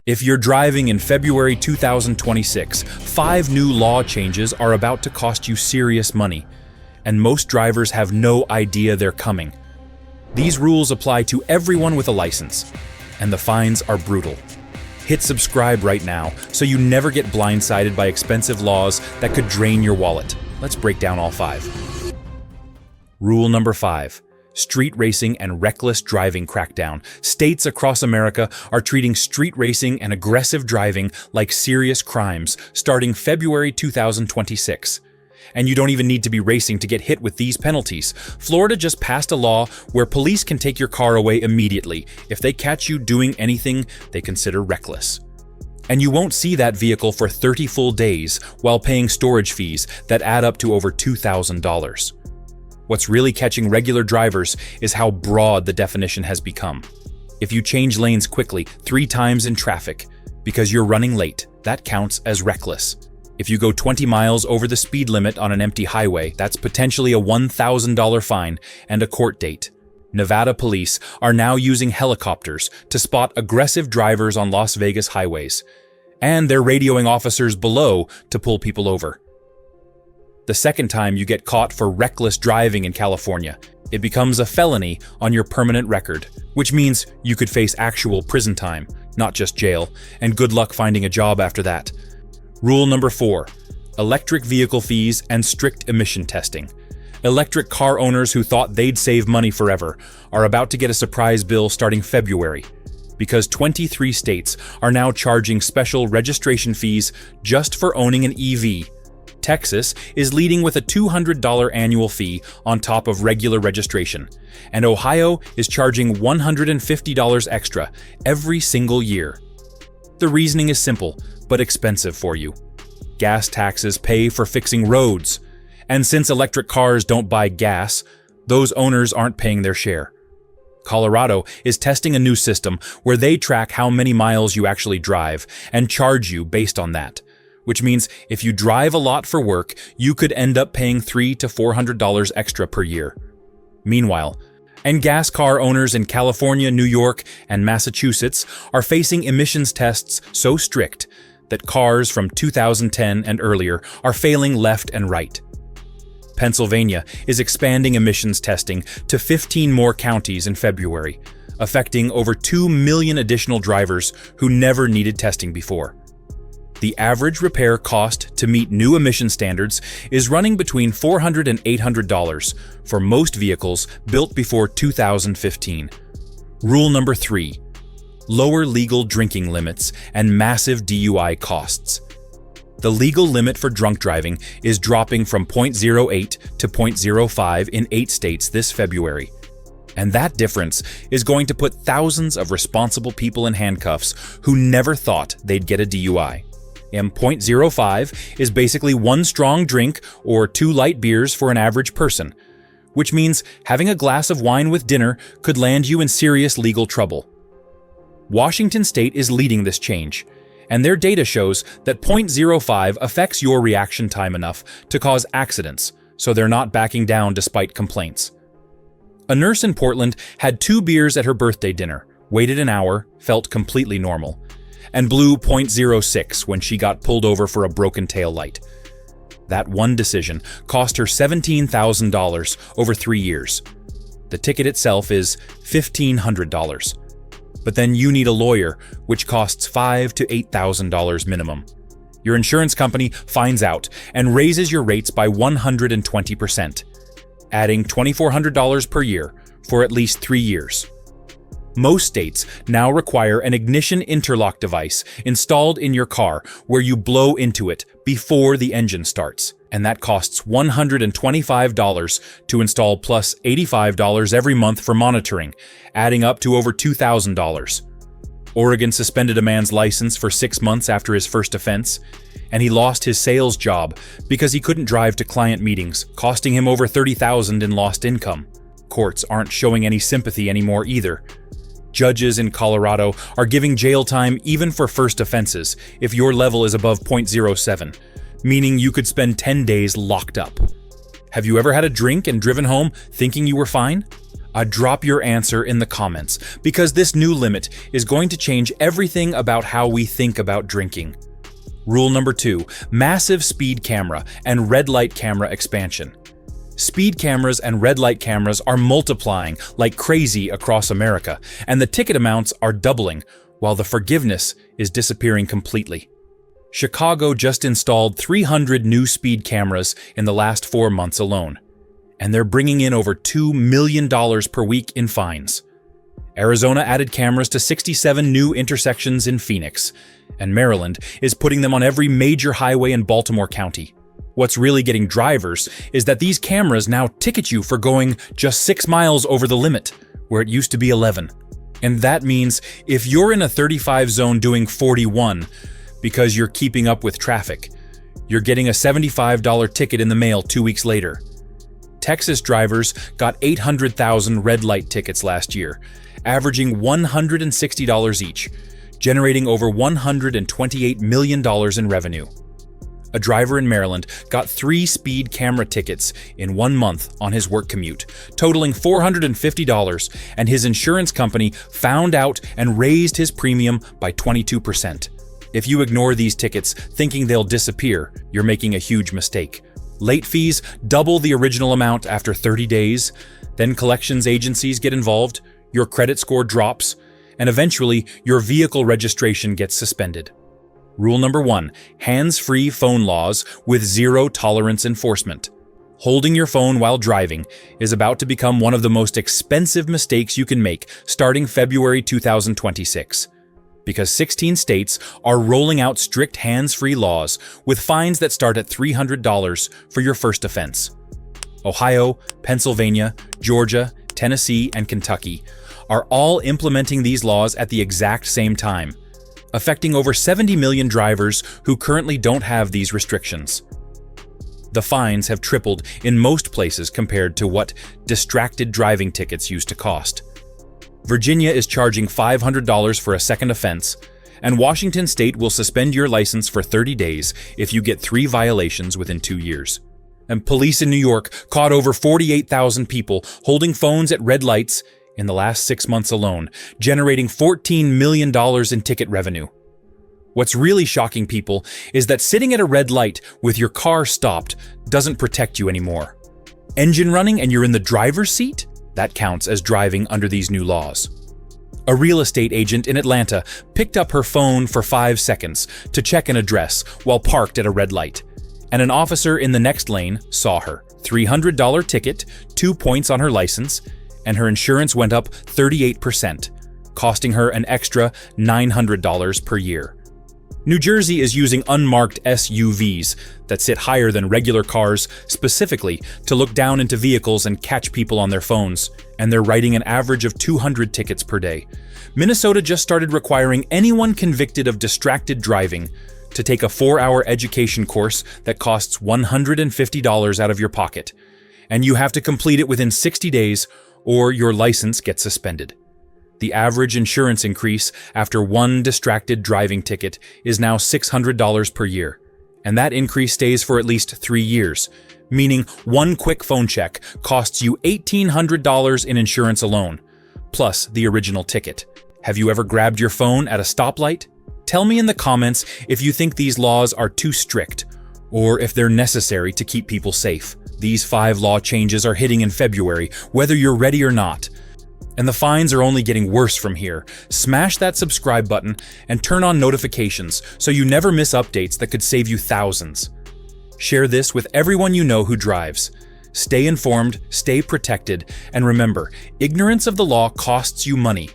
If you're driving in February 2026, 5 new law changes are about to cost you serious money, and most drivers have no idea they're coming. These rules apply to everyone with a license, and the fines are brutal. Hit subscribe right now so you never get blindsided by expensive laws that could drain your wallet. Let's break down all 5. Rule number 5. Street racing and reckless driving crackdown. States across America are treating street racing and aggressive driving like serious crimes starting February 2026. And you don't even need to be racing to get hit with these penalties. Florida just passed a law where police can take your car away immediately if they catch you doing anything they consider reckless. And you won't see that vehicle for 30 full days while paying storage fees that add up to over $2,000. What's really catching regular drivers is how broad the definition has become. If you change lanes quickly 3 times in traffic because you're running late, that counts as reckless. If you go 20 miles over the speed limit on an empty highway, that's potentially a $1,000 fine and a court date. Nevada police are now using helicopters to spot aggressive drivers on Las Vegas highways, and they're radioing officers below to pull people over. The second time you get caught for reckless driving in California, it becomes a felony on your permanent record, which means you could face actual prison time, not just jail, and good luck finding a job after that. Rule number 4. Electric vehicle fees and strict emission testing. Electric car owners who thought they'd save money forever are about to get a surprise bill starting February, because 23 states are now charging special registration fees just for owning an EV. Texas is leading with a $200 annual fee on top of regular registration, and Ohio is charging $150 extra every single year. The reasoning is simple, but expensive for you. Gas taxes pay for fixing roads, and since electric cars don't buy gas, those owners aren't paying their share. Colorado is testing a new system where they track how many miles you actually drive and charge you based on that, which means if you drive a lot for work, you could end up paying $300 to $400 extra per year. Meanwhile, gas car owners in California, New York, and Massachusetts are facing emissions tests so strict that cars from 2010 and earlier are failing left and right. Pennsylvania is expanding emissions testing to 15 more counties in February, affecting over 2 million additional drivers who never needed testing before. The average repair cost to meet new emission standards is running between $400 and $800 for most vehicles built before 2015. Rule number 3. Lower legal drinking limits and massive DUI costs. The legal limit for drunk driving is dropping from 0.08 to 0.05 in 8 states this February. And that difference is going to put thousands of responsible people in handcuffs who never thought they'd get a DUI. And 0.05 is basically 1 strong drink or 2 light beers for an average person, which means having a glass of wine with dinner could land you in serious legal trouble. Washington State is leading this change, and their data shows that 0.05 affects your reaction time enough to cause accidents, so they're not backing down despite complaints. A nurse in Portland had 2 beers at her birthday dinner, waited an hour, felt completely normal, and blew 0.06 when she got pulled over for a broken taillight. That one decision cost her $17,000 over 3 years. The ticket itself is $1,500. But then you need a lawyer, which costs $5,000 to $8,000 minimum. Your insurance company finds out and raises your rates by 120%, adding $2,400 per year for at least 3 years. Most states now require an ignition interlock device installed in your car where you blow into it before the engine starts, and that costs $125 to install plus $85 every month for monitoring, adding up to over $2,000. Oregon suspended a man's license for 6 months after his first offense, and he lost his sales job because he couldn't drive to client meetings, costing him over $30,000 in lost income. Courts aren't showing any sympathy anymore either. Judges in Colorado are giving jail time even for first offenses if your level is above 0.07, meaning you could spend 10 days locked up. Have you ever had a drink and driven home thinking you were fine? Drop your answer in the comments, because this new limit is going to change everything about how we think about drinking. Rule number 2, massive speed camera and red light camera expansion. Speed cameras and red light cameras are multiplying like crazy across America, and the ticket amounts are doubling, while the forgiveness is disappearing completely. Chicago just installed 300 new speed cameras in the last 4 months alone, and they're bringing in over $2 million per week in fines. Arizona added cameras to 67 new intersections in Phoenix, and Maryland is putting them on every major highway in Baltimore County. What's really getting drivers is that these cameras now ticket you for going just 6 miles over the limit, where it used to be 11. And that means if you're in a 35 zone doing 41 because you're keeping up with traffic, you're getting a $75 ticket in the mail 2 weeks later. Texas drivers got 800,000 red light tickets last year, averaging $160 each, generating over $128 million in revenue. A driver in Maryland got 3 speed camera tickets in 1 month on his work commute, totaling $450, and his insurance company found out and raised his premium by 22%. If you ignore these tickets thinking they'll disappear, you're making a huge mistake. Late fees double the original amount after 30 days, then collections agencies get involved, your credit score drops, and eventually your vehicle registration gets suspended. Rule number 1, hands-free phone laws with zero-tolerance enforcement. Holding your phone while driving is about to become one of the most expensive mistakes you can make starting February 2026. Because 16 states are rolling out strict hands-free laws with fines that start at $300 for your first offense. Ohio, Pennsylvania, Georgia, Tennessee, and Kentucky are all implementing these laws at the exact same time, affecting over 70 million drivers who currently don't have these restrictions. The fines have tripled in most places compared to what distracted driving tickets used to cost. Virginia is charging $500 for a second offense, and Washington State will suspend your license for 30 days if you get 3 violations within 2 years. And police in New York caught over 48,000 people holding phones at red lights in the last 6 months alone, generating $14 million in ticket revenue. What's really shocking people is that sitting at a red light with your car stopped doesn't protect you anymore. Engine running and you're in the driver's seat? That counts as driving under these new laws. A real estate agent in Atlanta picked up her phone for 5 seconds to check an address while parked at a red light, and an officer in the next lane saw her. $300 ticket, 2 points on her license, and her insurance went up 38%, costing her an extra $900 per year. New Jersey is using unmarked SUVs that sit higher than regular cars specifically to look down into vehicles and catch people on their phones, and they're writing an average of 200 tickets per day. Minnesota just started requiring anyone convicted of distracted driving to take a 4-hour education course that costs $150 out of your pocket, and you have to complete it within 60 days or your license gets suspended. The average insurance increase after 1 distracted driving ticket is now $600 per year, and that increase stays for at least 3 years, meaning 1 quick phone check costs you $1,800 in insurance alone, plus the original ticket. Have you ever grabbed your phone at a stoplight? Tell me in the comments if you think these laws are too strict, or if they're necessary to keep people safe. These 5 law changes are hitting in February, whether you're ready or not. And the fines are only getting worse from here. Smash that subscribe button and turn on notifications so you never miss updates that could save you thousands. Share this with everyone you know who drives. Stay informed, stay protected, and remember, ignorance of the law costs you money,